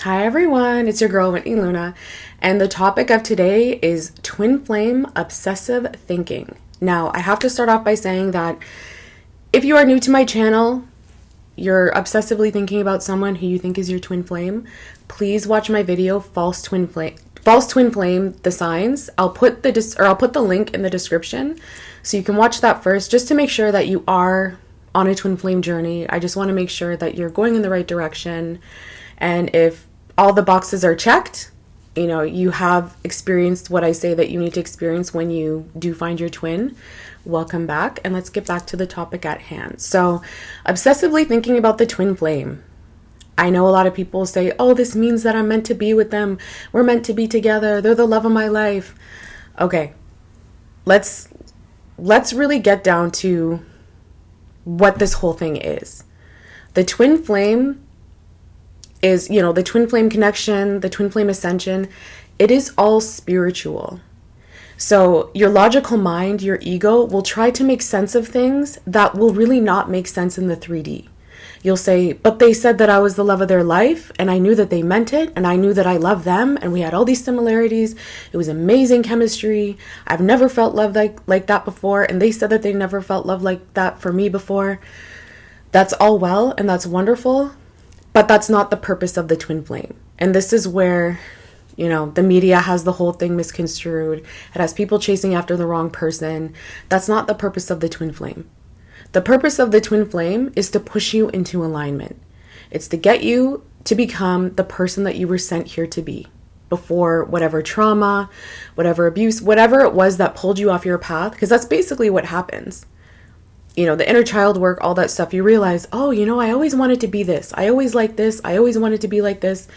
Hi everyone, it's your girl Whitney Luna, and the topic of today is twin flame obsessive thinking. Now, I have to start off by saying that if you are new to my channel, you're obsessively thinking about someone who you think is your twin flame, please watch my video False Twin Flame, the signs. I'll put the link in the description so you can watch that first just to make sure that you are on a twin flame journey. I just want to make sure that you're going in the right direction, and if all the boxes are checked, you have experienced what I say that you need to experience when you do find your twin. Welcome back, and let's get back to the topic at hand. So, obsessively thinking about the twin flame. I know a lot of people say, oh, this means that I'm meant to be with them. We're meant to be together. They're the love of my life. Okay, let's really get down to what this whole thing is. The twin flame is, the twin flame connection, the twin flame ascension, it is all spiritual. So your logical mind, your ego, will try to make sense of things that will really not make sense in the 3D. You'll say, but they said that I was the love of their life, and I knew that they meant it, and I knew that I loved them, and we had all these similarities. It was amazing chemistry. I've never felt love like that before, and they said that they never felt love like that for me before. That's all well, and that's wonderful. But that's not the purpose of the twin flame. And this is where, the media has the whole thing misconstrued. It has people chasing after the wrong person. That's not the purpose of the twin flame. The purpose of the twin flame is to push you into alignment. It's to get you to become the person that you were sent here to be before whatever trauma, whatever abuse, whatever it was that pulled you off your path, because that's basically what happens. The inner child work, all that stuff, you realize, oh, I always wanted to be this. I always liked this. I always wanted to be like this.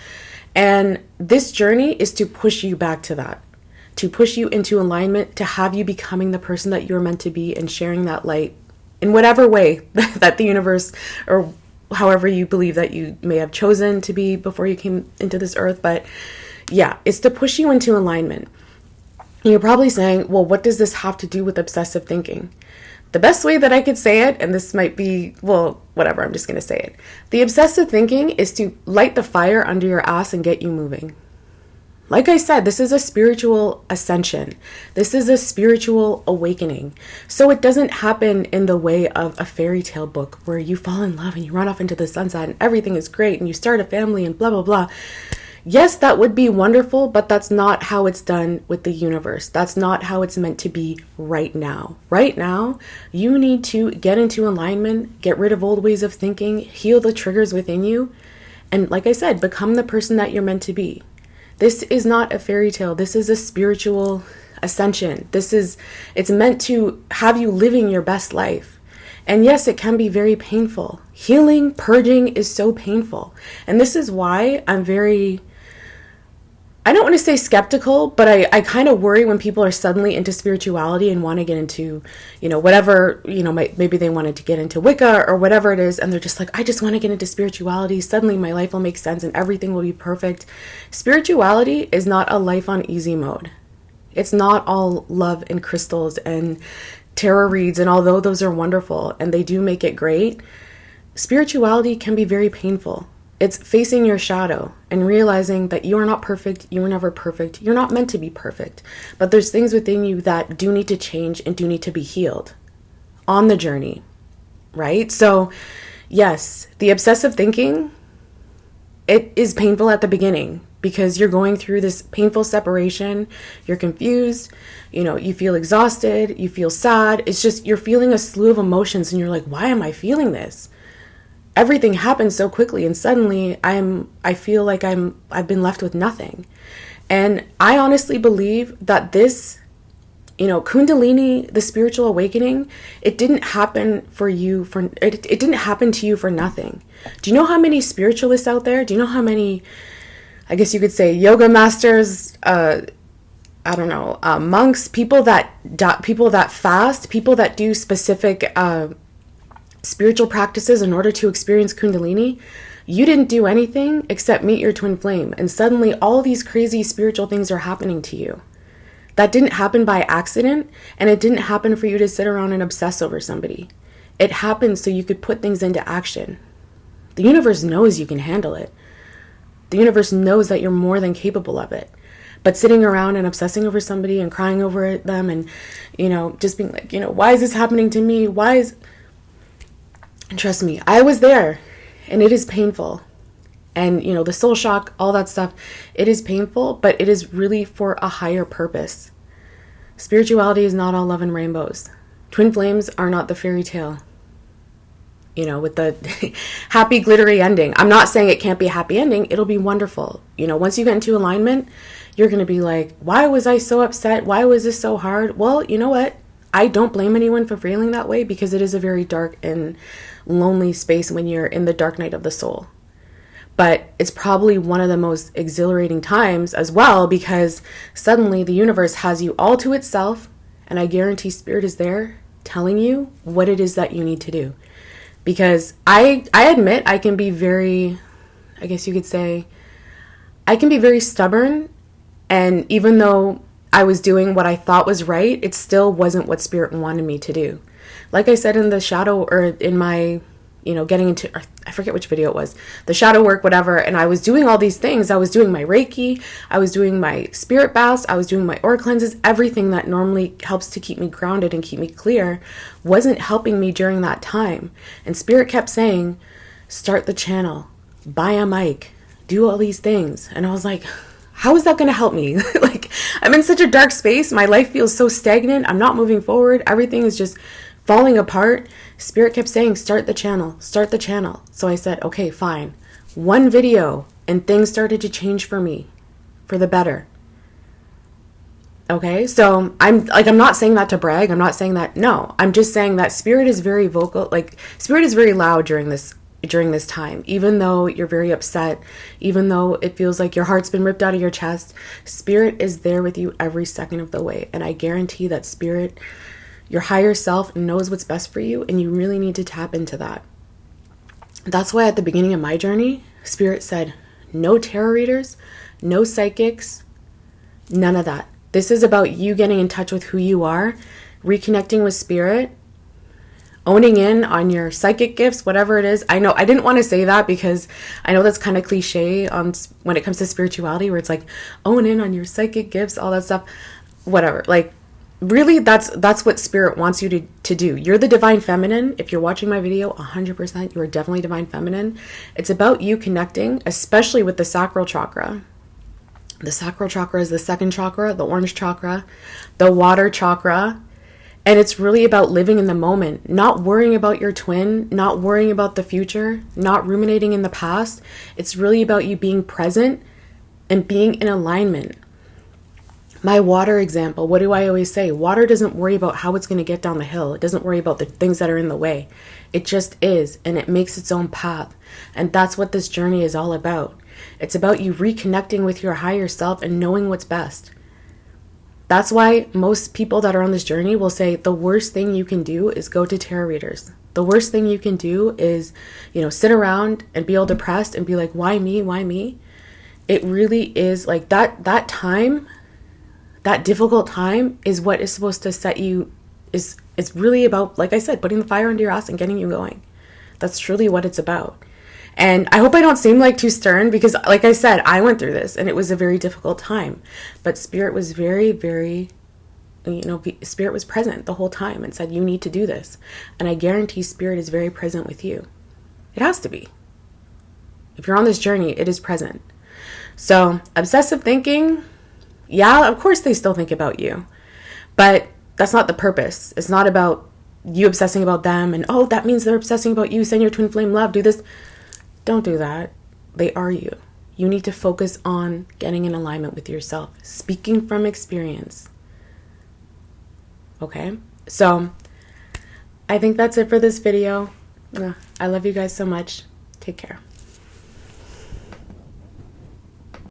And this journey is to push you back to that, to push you into alignment, to have you becoming the person that you're meant to be and sharing that light in whatever way that the universe, or however you believe that you may have chosen to be before you came into this earth. But yeah, it's to push you into alignment. You're probably saying, well, what does this have to do with obsessive thinking? The best way that I could say it, and this might be, well, whatever, I'm just going to say it. The obsessive thinking is to light the fire under your ass and get you moving. Like I said, this is a spiritual ascension. This is a spiritual awakening. So it doesn't happen in the way of a fairy tale book where you fall in love and you run off into the sunset and everything is great and you start a family and blah, blah, blah. Yes, that would be wonderful, but that's not how it's done with the universe. That's not how it's meant to be right now. Right now, you need to get into alignment, get rid of old ways of thinking, heal the triggers within you, and like I said, become the person that you're meant to be. This is not a fairy tale. This is a spiritual ascension. It's meant to have you living your best life. And yes, it can be very painful. Healing, purging is so painful. And this is why I don't want to say skeptical, but I kind of worry when people are suddenly into spirituality and want to get into, whatever, maybe they wanted to get into Wicca or whatever it is. And they're just like, I just want to get into spirituality. Suddenly my life will make sense and everything will be perfect. Spirituality is not a life on easy mode. It's not all love and crystals and tarot reads. And although those are wonderful and they do make it great, spirituality can be very painful. It's facing your shadow and realizing that you are not perfect. You were never perfect. You're not meant to be perfect. But there's things within you that do need to change and do need to be healed on the journey, right? So yes, the obsessive thinking, it is painful at the beginning because you're going through this painful separation. You're confused. You feel exhausted. You feel sad. It's just you're feeling a slew of emotions and you're like, why am I feeling this? Everything happens so quickly and suddenly I feel like I've been left with nothing. And I honestly believe that this, Kundalini, the spiritual awakening, it didn't happen it didn't happen to you for nothing. Do you know how many spiritualists out there? Do you know how many, I guess you could say, yoga masters, monks, people that fast, people that do specific spiritual practices in order to experience Kundalini? You didn't do anything except meet your twin flame, and suddenly all these crazy spiritual things are happening to you. That didn't happen by accident, and it didn't happen for you to sit around and obsess over somebody. It happened so you could put things into action. The universe knows you can handle it. The universe knows that you're more than capable of it. But sitting around and obsessing over somebody and crying over them and, just being like, why is this happening to me? And trust me, I was there, and it is painful. And, the soul shock, all that stuff, it is painful, but it is really for a higher purpose. Spirituality is not all love and rainbows. Twin flames are not the fairy tale, with the happy, glittery ending. I'm not saying it can't be a happy ending. It'll be wonderful. Once you get into alignment, you're going to be like, why was I so upset? Why was this so hard? Well, you know what? I don't blame anyone for feeling that way, because it is a very dark and lonely space when you're in the dark night of the soul. But it's probably one of the most exhilarating times as well, because suddenly the universe has you all to itself, and I guarantee spirit is there telling you what it is that you need to do. Because I admit I can be very, I guess you could say, I can be very stubborn, and even though I was doing what I thought was right, it still wasn't what spirit wanted me to do. Like I said in the shadow, or in my getting into, I forget which video it was, the shadow work, whatever, and I was doing all these things. I was doing my Reiki, I was doing my spirit baths, I was doing my aura cleanses, everything that normally helps to keep me grounded and keep me clear wasn't helping me during that time. And spirit kept saying, start the channel, buy a mic, do all these things. And I was like, how is that going to help me? Like, I'm in such a dark space. My life feels so stagnant. I'm not moving forward. Everything is just falling apart. Spirit kept saying, start the channel, start the channel. So I said, okay, fine. One video, and things started to change for me for the better. Okay, so I'm not saying that to brag. I'm not saying that. No, I'm just saying that spirit is very vocal. Like, spirit is very loud during this time. Even though you're very upset, even though it feels like your heart's been ripped out of your chest, spirit is there with you every second of the way. And I guarantee that spirit, your higher self, knows what's best for you, and you really need to tap into that. That's why at the beginning of my journey, spirit said, no tarot readers, no psychics, none of that. This is about you getting in touch with who you are, reconnecting with spirit, owning in on your psychic gifts, whatever it is. I know I didn't want to say that, because I know that's kind of cliche when it comes to spirituality, where it's like, own in on your psychic gifts, all that stuff, whatever. Like, really, that's what spirit wants you to do. You're the divine feminine. If you're watching my video, 100%, you are definitely divine feminine. It's about you connecting, especially with the sacral chakra. The sacral chakra is the second chakra, the orange chakra, the water chakra. And it's really about living in the moment, not worrying about your twin, not worrying about the future, not ruminating in the past. It's really about you being present and being in alignment. My water example, what do I always say? Water doesn't worry about how it's going to get down the hill. It doesn't worry about the things that are in the way. It just is, and it makes its own path. And that's what this journey is all about. It's about you reconnecting with your higher self and knowing what's best. That's why most people that are on this journey will say the worst thing you can do is go to tarot readers. The worst thing you can do is, sit around and be all depressed and be like, why me? Why me? It really is like that time. That difficult time is what is supposed to set you, it's really about, like I said, putting the fire under your ass and getting you going. That's truly what it's about. And I hope I don't seem like too stern, because like I said, I went through this and it was a very difficult time. But spirit was very, very, spirit was present the whole time and said, you need to do this. And I guarantee spirit is very present with you. It has to be. If you're on this journey, it is present. So obsessive thinking, yeah, of course they still think about you, but that's not the purpose. It's not about you obsessing about them and, oh, that means they're obsessing about you. Send your twin flame love, do this. Don't do that. They are you. You need to focus on getting in alignment with yourself, speaking from experience. Okay? So I think that's it for this video. I love you guys so much. Take care.